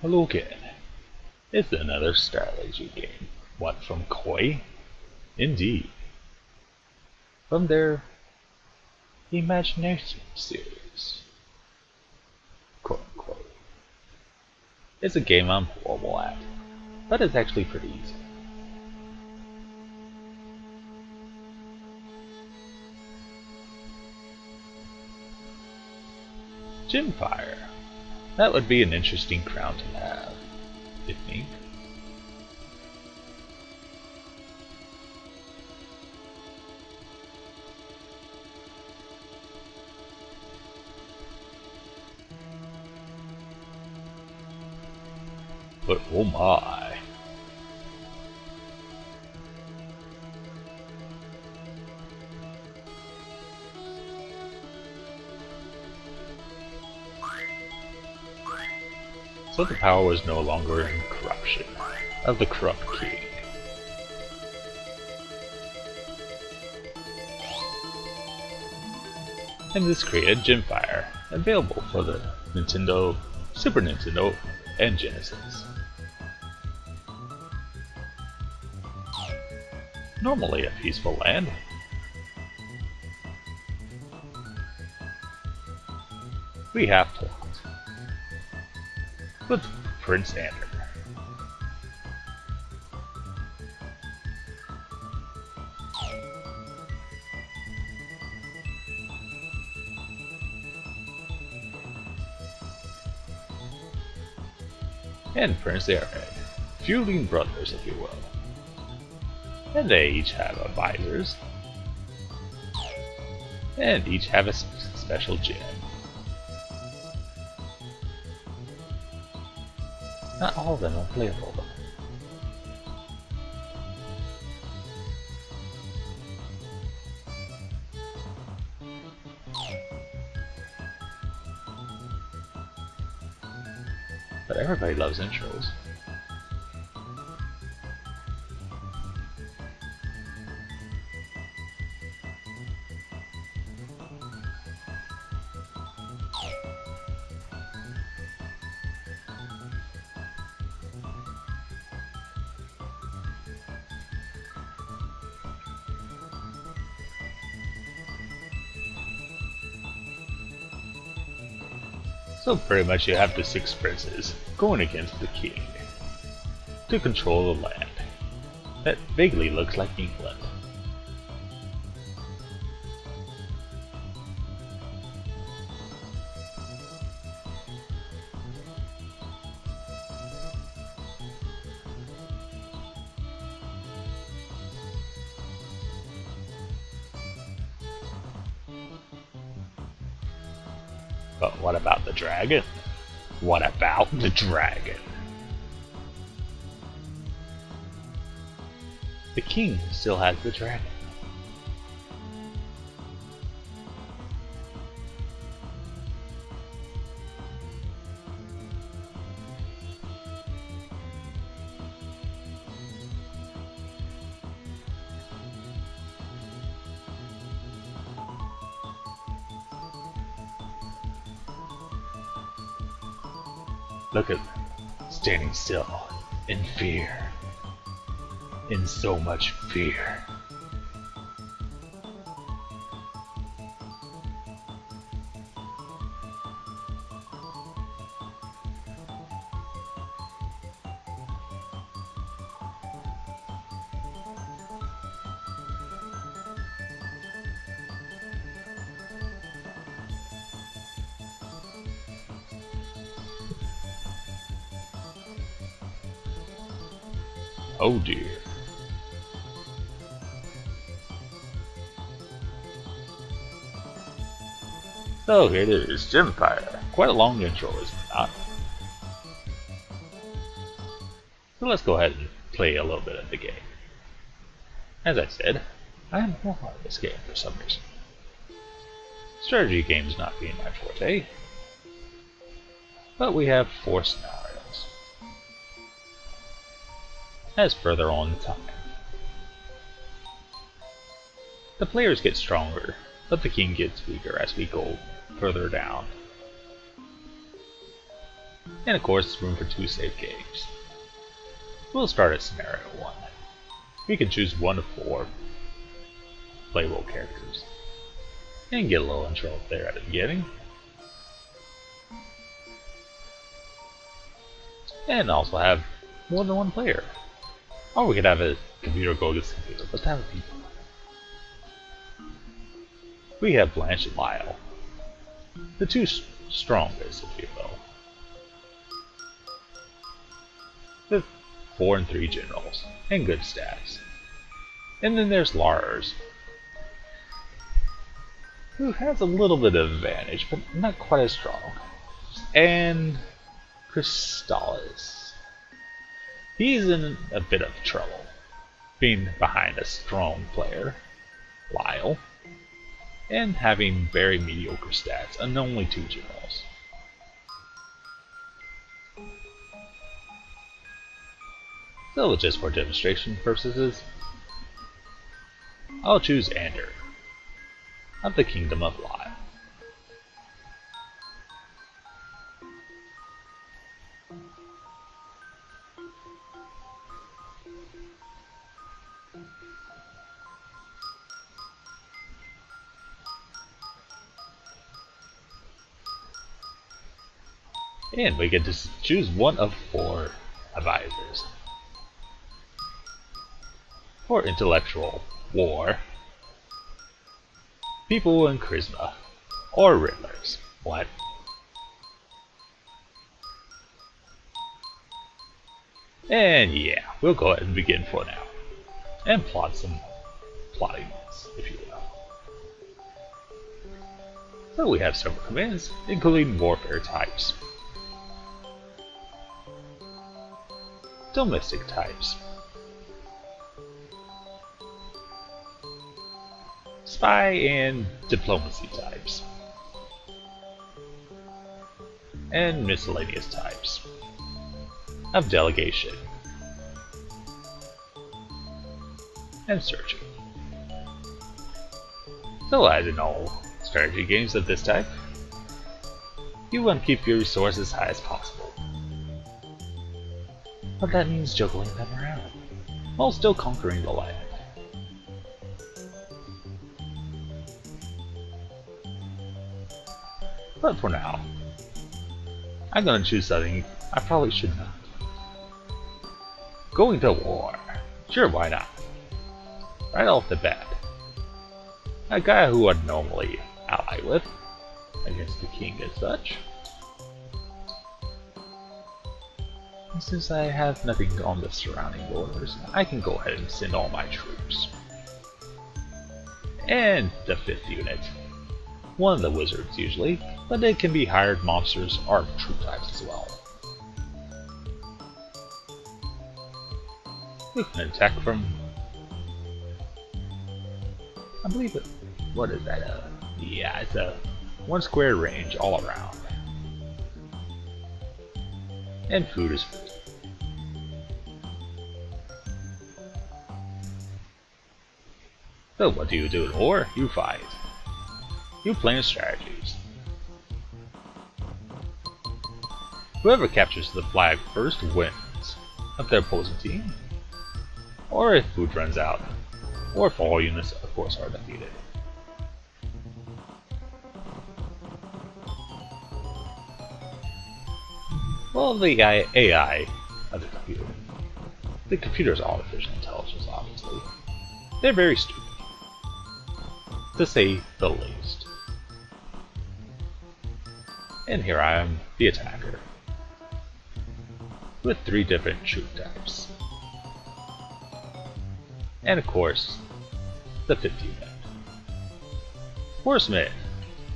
Hello again. It's another StarLazy game. What, from Koi? Indeed. From their Imagination series. Quote unquote. It's a game I'm horrible at, but it's actually pretty easy. Gemfire. That would be an interesting crown to have, I think. But oh my. So the power was no longer in corruption of the corrupt king. And this created Gemfire, available for the Nintendo, Super Nintendo, and Genesis. Normally a peaceful land. We have plot with Prince Andrew. And Prince Airhead, feuding brothers if you will. And they each have advisors, and each have a special gem. Not all of them are playable though. But everybody loves intros. So pretty much you have the 6 princes going against the king to control the land that vaguely looks like England. But what about the dragon? What about the dragon? The king still has the dragon. Look at them, standing still, in fear. In so much fear. Oh dear. So here it is, Gemfire. Quite a long intro, is it not? So let's go ahead and play a little bit of the game. As I said, I am horrible at this game for some reason. Strategy games not being my forte. But we have 4 scenarios. As further on in time. The players get stronger, but the king gets weaker as we go further down. And of course, room for 2 save games. We'll start at scenario 1. We can choose one of 4 playable characters. And get a little intro up there at the beginning. And also have more than one player. Or we could have a computer go against computer, but that would be fun. We have Blanche and Lyle, the 2 strongest, if you will. With 4 and 3 generals, and good stats. And then there's Lars, who has a little bit of advantage, but not quite as strong. And Crystallis. He's in a bit of trouble, being behind a strong player, Lyle, and having very mediocre stats and only 2 generals. So just for demonstration purposes, I'll choose Ander of the Kingdom of Lyle. And we get to choose one of 4 advisors. For intellectual war, people in charisma, or riddlers. What? And yeah, we'll go ahead and begin for now. And plot some plottiness, if you will. So we have several commands, including warfare types. Domestic types. Spy and diplomacy types. And miscellaneous types of delegation and searching. So as in all strategy games of this type, you want to keep your resources as high as possible. But that means juggling them around, while still conquering the land. But for now, I'm gonna choose something I probably should not. Going to war. Sure, why not? Right off the bat. A guy who I'd normally ally with, against the king as such. And since I have nothing on the surrounding borders, I can go ahead and send all my troops. And the 5th unit. One of the wizards usually, but they can be hired monsters or troop types as well. We can attack from, I believe it, what is that, yeah, it's a 1 square range all around. And food is food. So what do you do in war? You fight. You plan strategies. Whoever captures the flag first wins of their opposing team. Or if food runs out, or if all units of course are defeated. Well, the AI of the computer. The computer's artificial intelligence, obviously. They're very stupid, to say the least. And here I am, the attacker, with 3 different troop types. And of course, the 5th unit. Horsemen,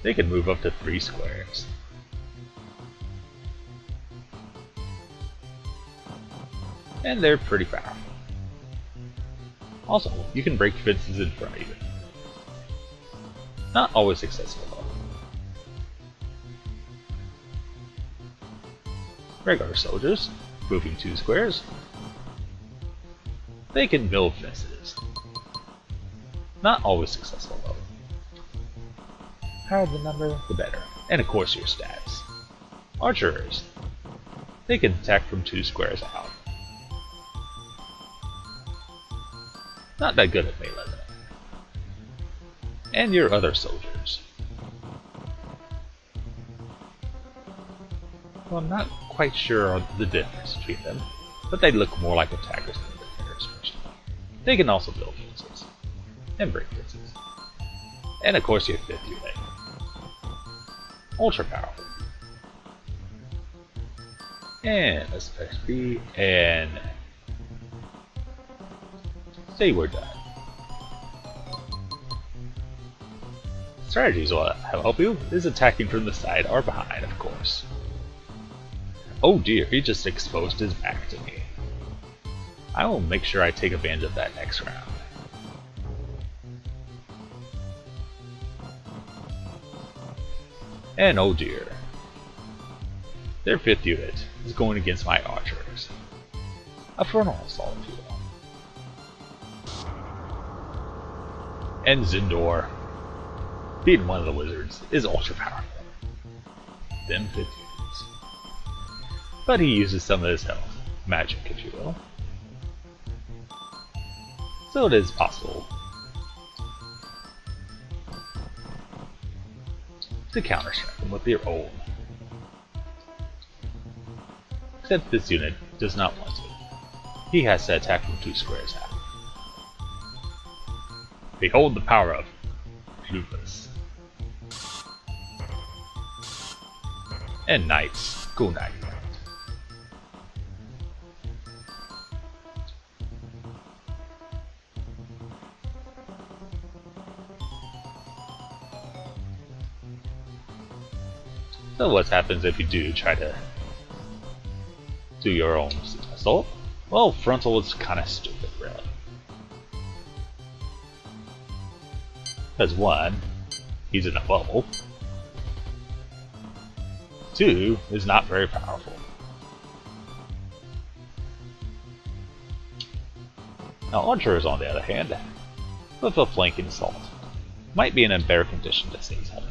they can move up to 3 squares. And they're pretty powerful. Also, you can break fences in front of you. Not always successful though. Regular soldiers, moving 2 squares. They can build fences. Not always successful though. Higher the number, the better. And of course your stats. Archers. They can attack from 2 squares out. Not that good at melee though. And your other soldiers. Well, I'm not quite sure on the difference between them, but they look more like attackers than defenders personally. They can also build fences, and break fences. And of course your 5th unit. Ultra powerful. And let's press B and say we're done. Strategies will help you is attacking from the side or behind, of course. Oh dear, he just exposed his back to me. I will make sure I take advantage of that next round. And oh dear, their 5th unit is going against my archers. A frontal assault, if you will. And Zindor, being one of the wizards, is ultra powerful. Them 5th units. But he uses some of his health, magic if you will. So it is possible to counter-strike them with your own. Except this unit does not want to. He has to attack from 2 squares out. Behold the power of Lupus. And knights, go knight. So what happens if you do try to do your own assault? Well, frontal is kind of stupid, really. Because 1, he's in a bubble. 2, is not very powerful. Now archers, on the other hand, with a flanking assault, might be in a better condition to say something.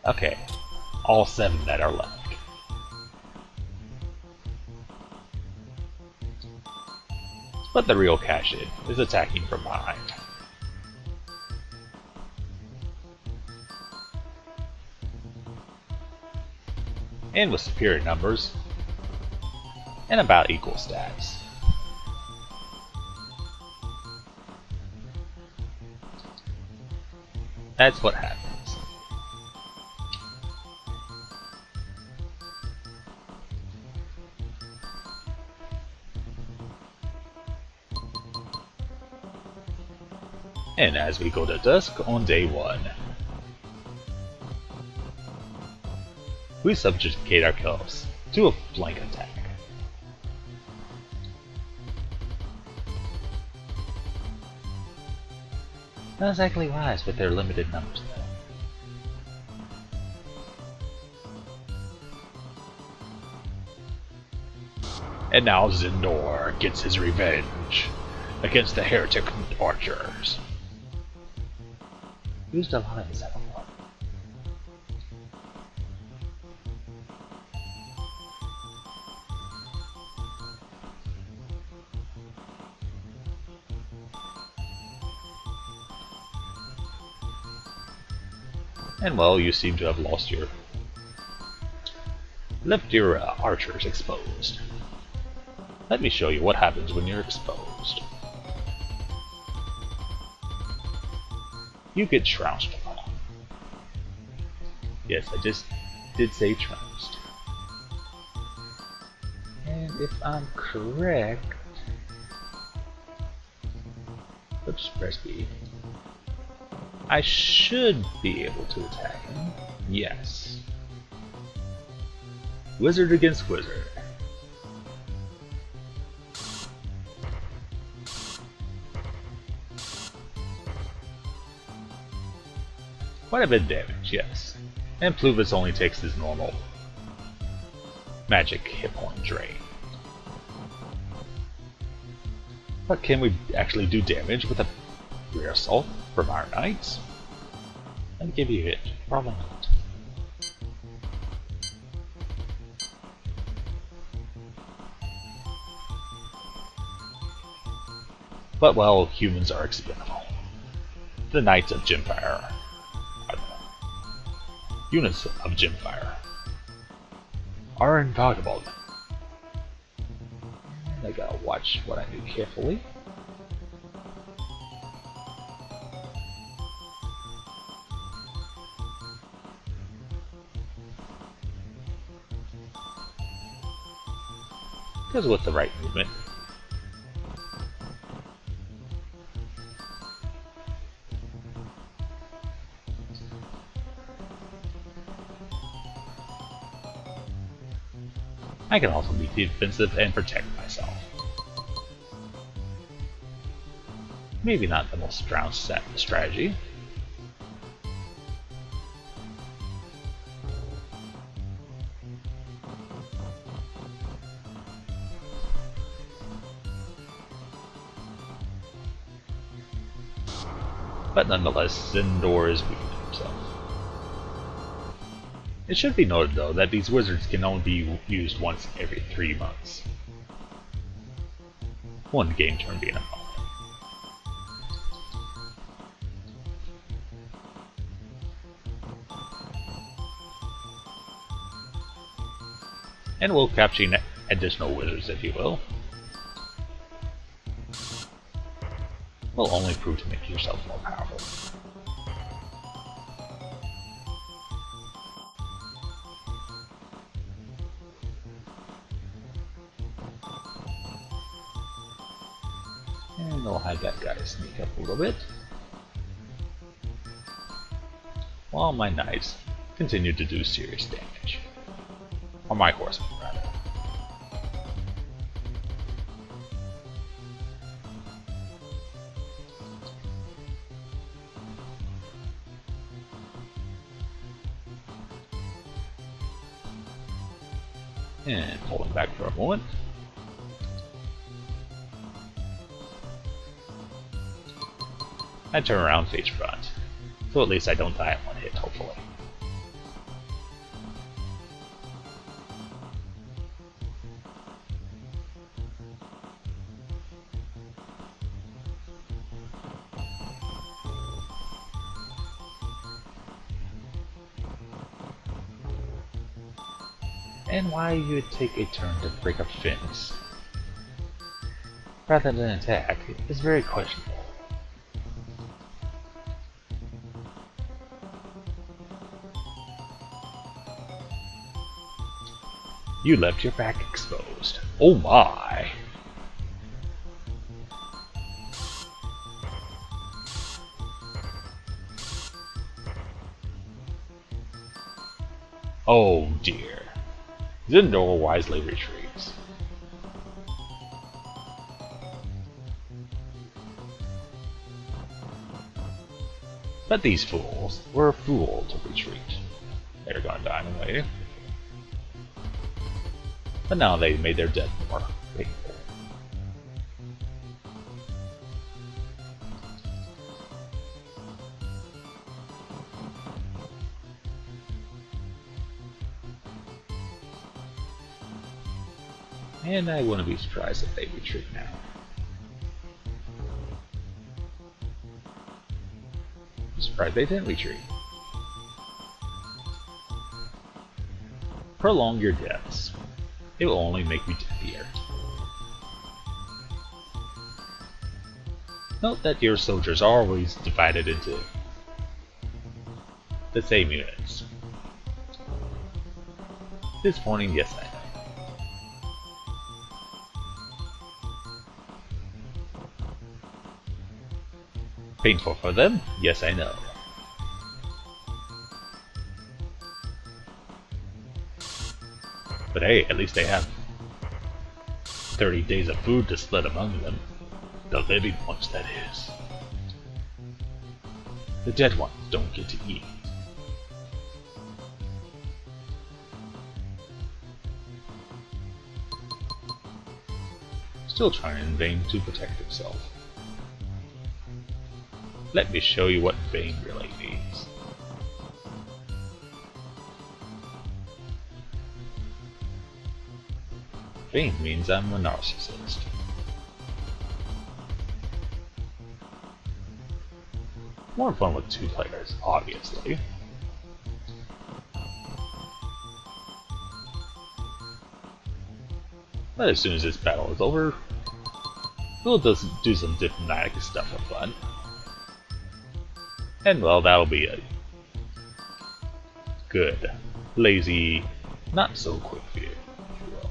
Okay, all 7 that are left. But the real cash-in is attacking from behind. And with superior numbers, and about equal stats. That's what happens. And as we go to dusk on day 1, we subjugate ourselves to a flank attack. Not exactly wise with their limited numbers though. And now Zindor gets his revenge against the heretic archers. Used a lot of his health. And well, you seem to have lost your... left your archers exposed. Let me show you what happens when you're exposed. You get trounced upon. Yes, I just did say trounced. And if I'm correct... Oops, press B. I should be able to attack him. Yes. Wizard against wizard. Quite a bit of damage, yes. And Pluvis only takes his normal magic hit point drain. But can we actually do damage with a rear assault from our knights? Let me give you a hit. Probably not. But well, humans are expendable. The Knights of Gemfire are the units of Gemfire are invaluable. I gotta watch what I do carefully. Because with the right movement, I can also be defensive and protect myself. Maybe not the most strong strategy. But nonetheless, Zendor is weak to himself. It should be noted, though, that these wizards can only be used once every 3 months. One game turn being a month. And we'll capture additional wizards, if you will. Will only prove to make yourself more powerful. And I'll have that guy sneak up a little bit, while my knights continue to do serious damage. Or my horsemen, rather. And pulling back for a moment. I turn around face front, so at least I don't die in one hit, hopefully. And why you would take a turn to break up fins rather than attack is very questionable. You left your back exposed. Oh my! Oh dear. Zendor wisely retreats. But these fools were a fool to retreat. They're gonna die anyway. But now they made their death more painful. And I wouldn't be surprised if they retreat now. I'm surprised they didn't retreat. Prolong your deaths. It will only make me deadlier. Note that your soldiers are always divided into the same units. Disappointing, yes, I know. Painful for them? Yes, I know. But hey, at least they have 30 days of food to split among them. The living ones, that is. The dead ones don't get to eat. Still trying in vain to protect himself. Let me show you what vain really means. Vain means I'm a narcissist. More fun with 2 players, obviously. But as soon as this battle is over, we'll just do some diplomatic stuff for fun. And well, that'll be a good, lazy, not so quick video, if you will.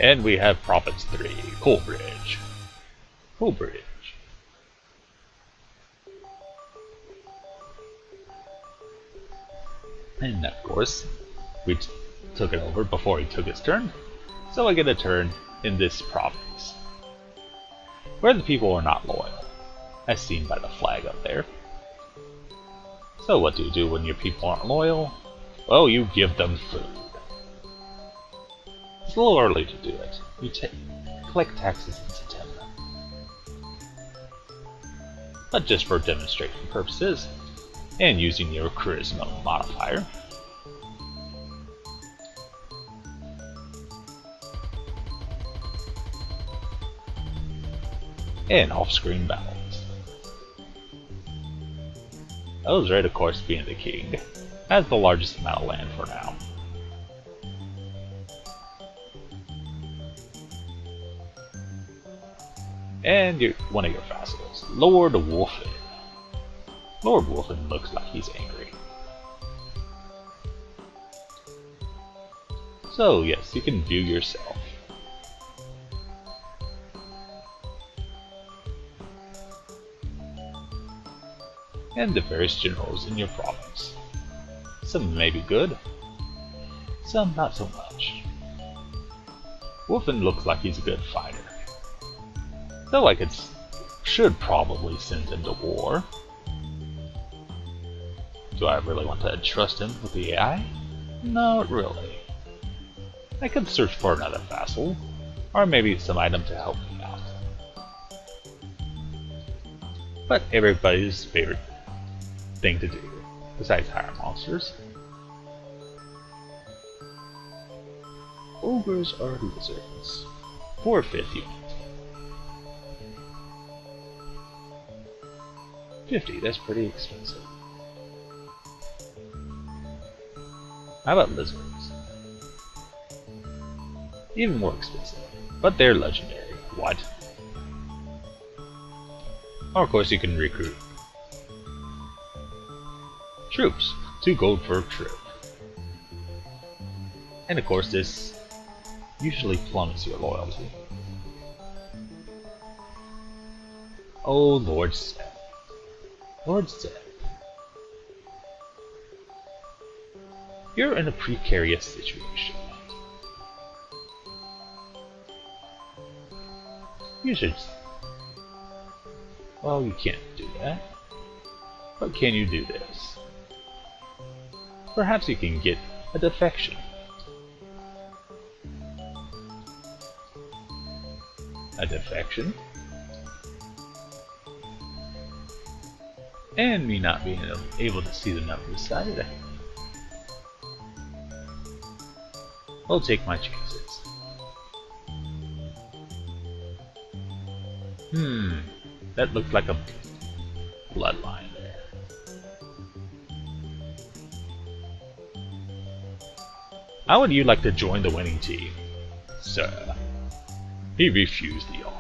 And we have Prophets 3, Coal Bridge. Coal Bridge. And of course, we took it over before he took his turn, so I get a turn in this province, where the people are not loyal, as seen by the flag up there. So what do you do when your people aren't loyal? Well, you give them food. It's a little early to do it. You collect taxes in September. But just for demonstration purposes, and using your charisma modifier, and off-screen battles. Ozred, of course, being the king, has the largest amount of land for now. And one of your vassals, Lord Wolfen. Lord Wolfen looks like he's angry. So yes, you can view yourself. And the various generals in your province. Some may be good, some not so much. Wolfen looks like he's a good fighter. Though I should probably send him to war. Do I really want to trust him with the AI? Not really. I could search for another vassal, or maybe some item to help me out. But everybody's favorite thing to do, besides hire monsters. Ogres are lizards. 4/5 unit. 50, that's pretty expensive. How about lizards? Even more expensive, but they're legendary. What? Or of course you can recruit troops. 2 gold per troop. And of course this usually plummets your loyalty. Oh, Lord Seth. Lord Seth. You're in a precarious situation. You should... Well, you can't do that. But can you do this? Perhaps you can get a defection. A defection? And me not being able to see the numbers side. I'll take my chances. That looks like a bloodline there. How would you like to join the winning team, sir? He refused the offer.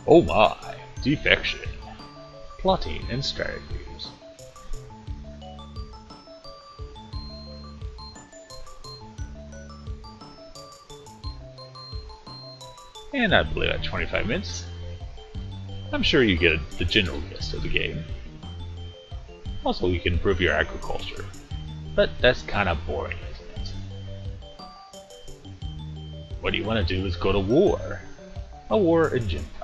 Oh my, defection, plotting and strategies. And I believe at 25 minutes, I'm sure you get the general gist of the game. Also, you can improve your agriculture, but that's kind of boring, isn't it? What you want to do is go to war. A war in Gemfire.